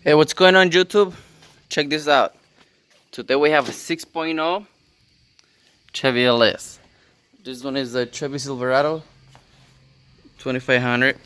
Hey, what's going on YouTube? Check this out. Today we have a 6.0 Chevy LT. This one is a Chevy Silverado 2500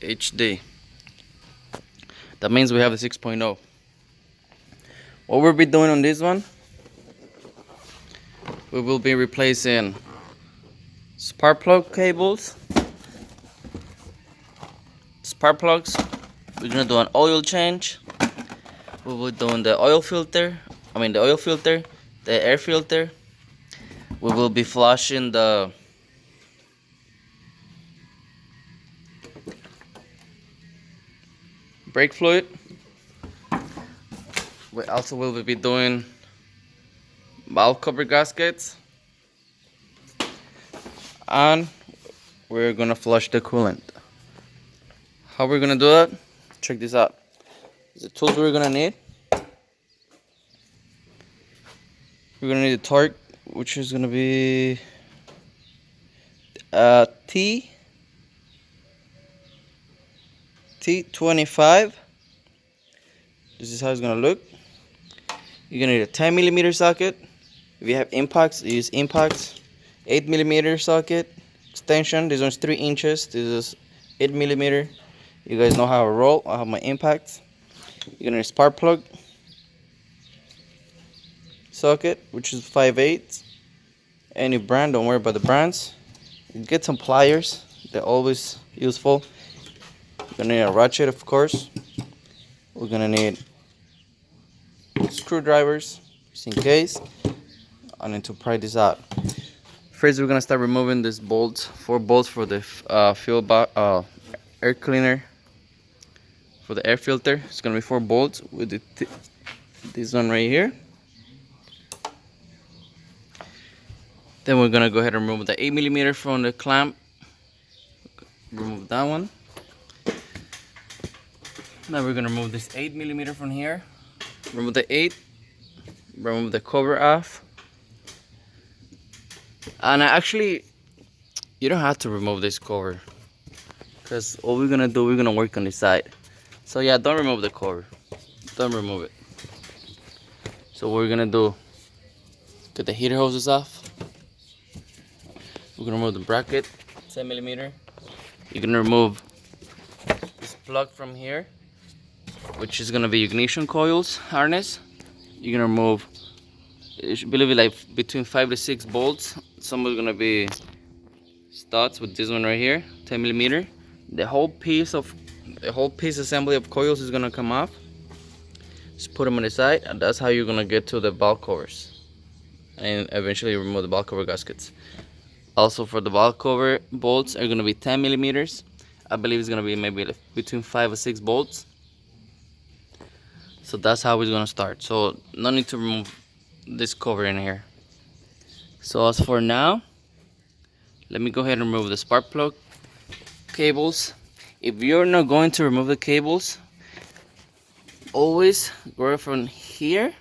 HD. That means we have the 6.0. What we'll be doing on this one, we will be replacing spark plug cables, spark plugs. We're gonna do an oil change. We will be doing the oil filter, the air filter. We will be flushing the brake fluid. We also will be doing valve cover gaskets, and we're gonna flush the coolant. How we're gonna do that? Check this out. The tools we're gonna need. We're gonna need a torque, which is gonna be T25. This is how it's gonna look. You're gonna need a 10mm socket. If you have impacts, use impacts. 8mm socket extension. This one's 3 inches. This is 8mm. You guys know how I roll. I have my impacts. You're gonna need a spark plug socket, which is 5/8. Any brand, don't worry about the brands. You get some pliers, they're always useful. You're gonna need a ratchet, of course. We're gonna need screwdrivers, just in case. I need to pry this out. First, we're gonna start removing these bolts, 4 bolts for the air cleaner, for the air filter. It's gonna be 4 bolts with this one right here. Then we're gonna go ahead and remove the 8mm from the clamp. Remove that one. Now we're gonna remove this 8mm from here. Remove the 8. Remove the cover off. And actually, you don't have to remove this cover, because all we're gonna do, we're gonna work on the side. So yeah, don't remove the cover. Don't remove it. So what we're gonna do, get the heater hoses off. We're gonna remove the bracket, 10mm. You're gonna remove this plug from here, which is gonna be ignition coils harness. You're gonna remove, I believe, like between 5 to 6 bolts. Some are gonna be studs with this one right here, 10mm. The whole piece assembly of coils is gonna come off. Just put them on the side, and that's how you're gonna get to the valve covers, and eventually remove the valve cover gaskets. Also, for the valve cover bolts are gonna be 10mm. I believe it's gonna be maybe like between 5 or 6 bolts. So that's how it's gonna start. So no need to remove this cover in here. So as for now, let me go ahead and remove the spark plug cables. If you're not going to remove the cables, always go from here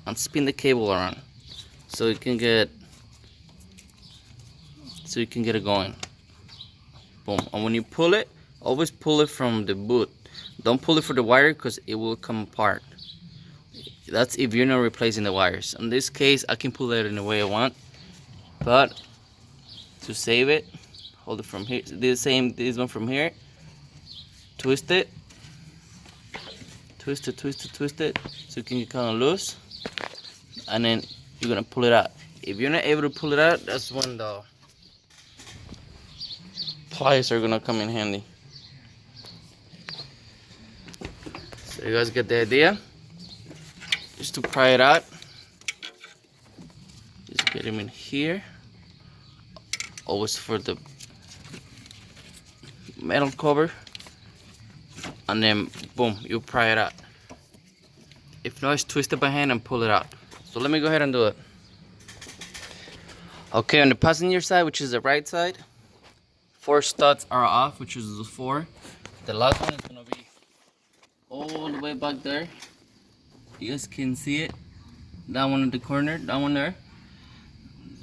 and spin the cable around so you can get it going. Boom. And when you pull it, always pull it from the boot. Don't pull it for the wire, because it will come apart. That's if you're not replacing the wires. In this case, I can pull it in the way I want, but to save it, hold it from here. This one from here. Twist it, twist it, so you can get kind of loose, and then you're gonna pull it out. If you're not able to pull it out, that's when the pliers are gonna come in handy. So you guys get the idea. Just to pry it out, just get them in here. Always for the metal cover, and then boom, you pry it out. If not, just twist it by hand and pull it out. So let me go ahead and do it. Okay, on the passenger side, which is the right side, 4 studs are off, which is the 4. The last one is gonna be all the way back there. You guys can see it. That one in the corner, that one there.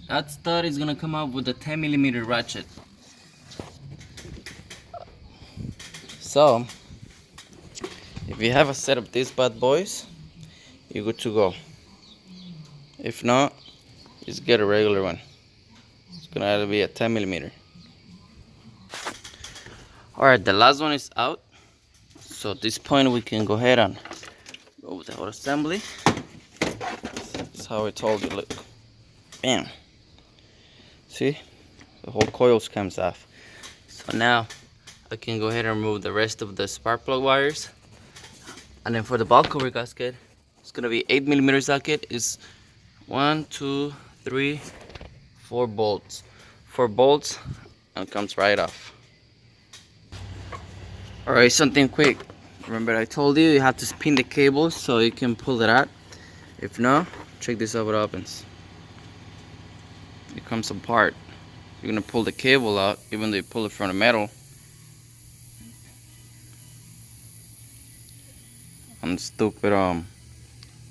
That stud is gonna come out with a 10mm ratchet. So If you have a set of these bad boys, you're good to go. If not, just get a regular one. It's gonna have to be a 10mm. Alright, the last one is out. So at this point we can go ahead and remove the whole assembly. That's how I told you, look. Bam. See? The whole coils comes off. So now I can go ahead and remove the rest of the spark plug wires. And then for the ball cover gasket, it's gonna be 8mm socket. Is 1, 2, 3, 4 bolts. 4 bolts, and it comes right off. Alright, something quick. Remember I told you have to spin the cable so you can pull it out. If not, check this out what happens. It comes apart. You're gonna pull the cable out even though you pull it from the metal. And the stupid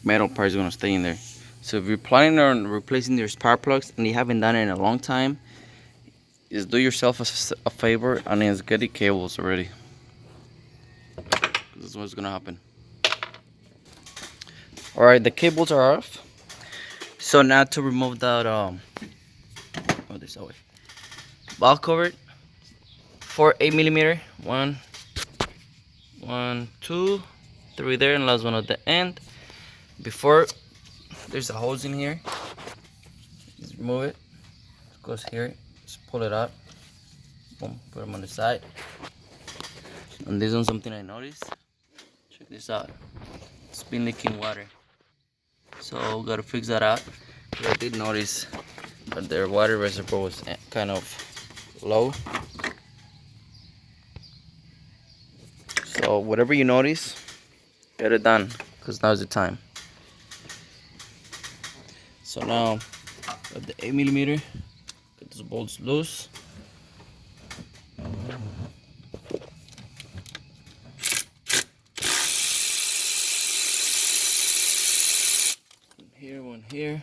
metal part is gonna stay in there. So if you're planning on replacing your spark plugs and you haven't done it in a long time, just do yourself a favor and just get the cables already. This is what's gonna happen. Alright, the cables are off. So now to remove that this away. Ball cover for 8mm. 1, 2, 3 there, and last one at the end. Before, there's a hose in here. Just remove it. It goes here. Just pull it out. Boom. Put them on the side. And this one's something I noticed. Check this out. It's been leaking water. So gotta fix that out. But I did notice that their water reservoir was kind of low. So whatever you notice, get it done, because now's the time. So now with the 8mm, get those bolts loose. One here.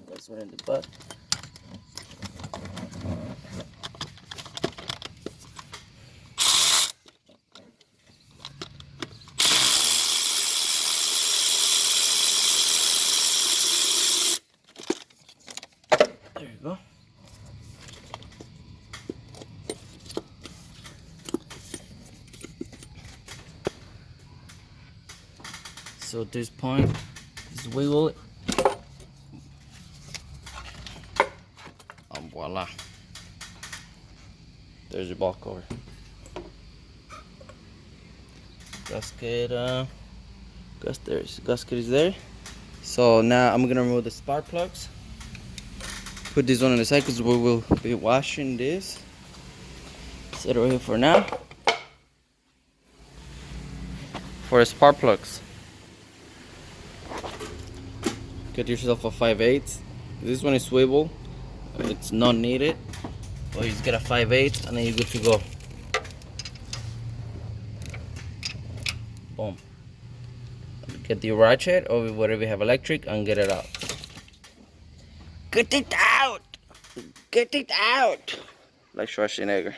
That's one in the butt. There you go. So at this point, just wiggle it. And voila. There's your ball cover. Gasket, gasket is there. So now I'm gonna remove the spark plugs. Put this one on the side because we will be washing this. Set it right here for now. For the spark plugs, get yourself a 5/8. This one is swivel. It's not needed. Or you just get a 5/8 and then you're good to go. Boom. Get the ratchet or whatever you have electric and get it out. Get it out! Get it out! Like Schwarzenegger.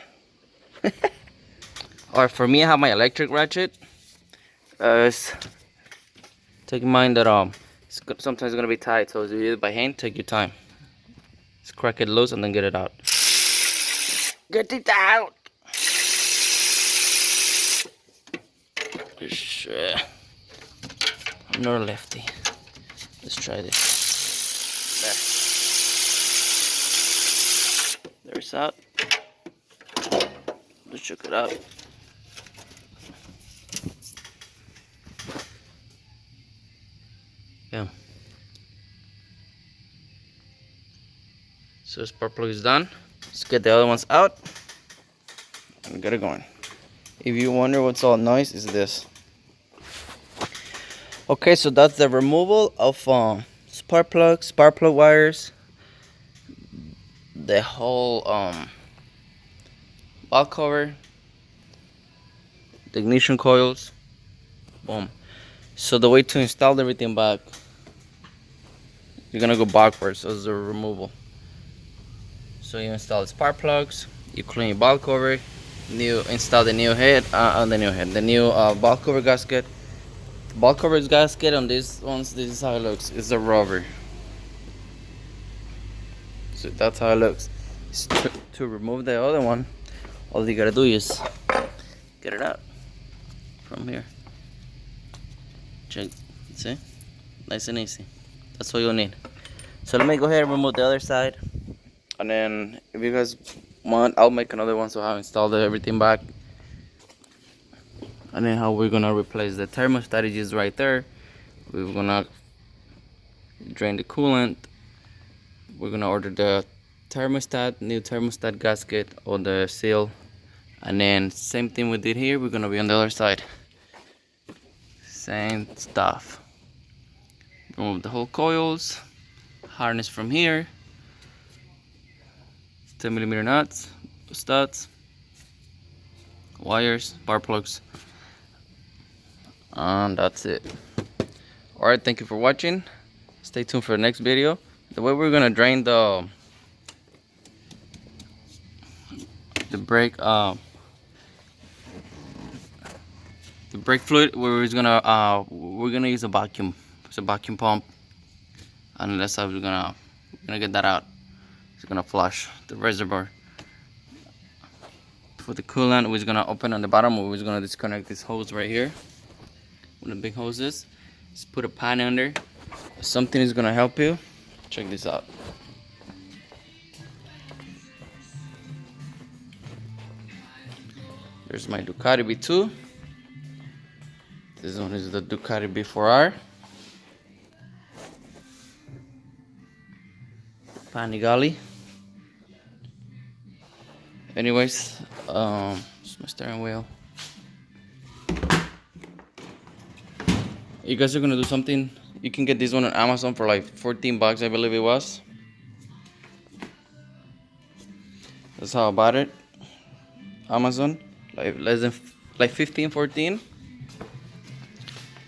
Or for me, I have my electric ratchet. Take in mind that sometimes it's gonna be tight, so if you do it by hand, take your time. Just crack it loose and then get it out. Get it out! I'm not a lefty. Let's try this. There it's out. Let's check it out. Yeah. So spark plug is done. Let's get the other ones out and get it going. If you wonder what's all noise, is this. Okay, so that's the removal of spark plug wires, the whole ball cover, the ignition coils. Boom. So the way to install everything back, you're gonna go backwards as the removal. So you install the spark plugs, you clean your valve cover, install the new head the new valve cover gasket. The valve cover gasket on these ones, this is how it looks. It's a rubber. So that's how it looks. So to remove the other one, all you gotta do is get it out from here. Check, see? Nice and easy. That's all you'll need. So let me go ahead and remove the other side. And then if you guys want, I'll make another one so I have installed everything back. And then how we're gonna replace the thermostat is just right there. We're gonna drain the coolant. We're gonna order the thermostat, new thermostat gasket or the seal. And then same thing we did here, we're gonna be on the other side. Same stuff. Remove the whole coils, harness from here, 10mm nuts, studs, wires, spark plugs, and that's it. Alright, thank you for watching. Stay tuned for the next video. The way we're gonna drain the brake fluid, we're gonna use a vacuum. It's a vacuum pump, and that's how we're gonna get that out. It's gonna flush the reservoir. For the coolant, we're gonna open on the bottom. We're gonna disconnect this hose right here, one of the big hoses. Just put a pan under. Something is gonna help you. Check this out. There's my Ducati B2. This one is the Ducati B4R. Panigale. Anyways, it's my steering wheel. You guys are gonna do something. You can get this one on Amazon for like 14 bucks, I believe it was. That's how I bought it. Amazon, like less than 15, 14.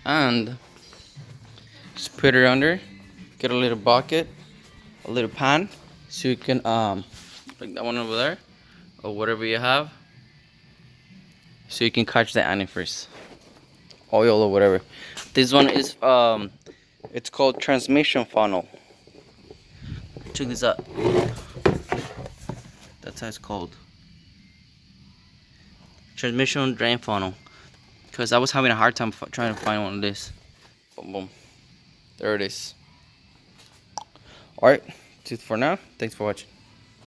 And just put it under. Get a little bucket, a little pan, so you can like that one over there, or whatever you have, so you can catch the antifreeze, oil or whatever. This one is it's called transmission funnel. Check this out. That's how it's called. Transmission drain funnel. Because I was having a hard time trying to find one of this. Boom, boom. There it is. Alright, that's it for now. Thanks for watching.